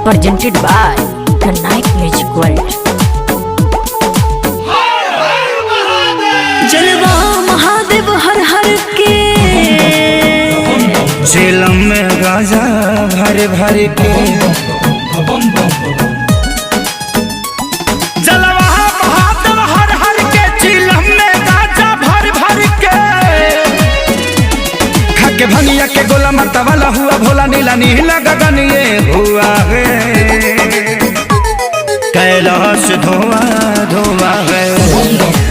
Presented by the Night Music World. जलवा महादेव हर हर के झेलम में गाजा भर भर के जलवा महादेव हर हर के झेलम में गाजा भर भर के खाके भंगिया के गोला मरता वाला हुआ भोला नीला नीला गगन ये हुआ है कैलाश धुआं धुआं है।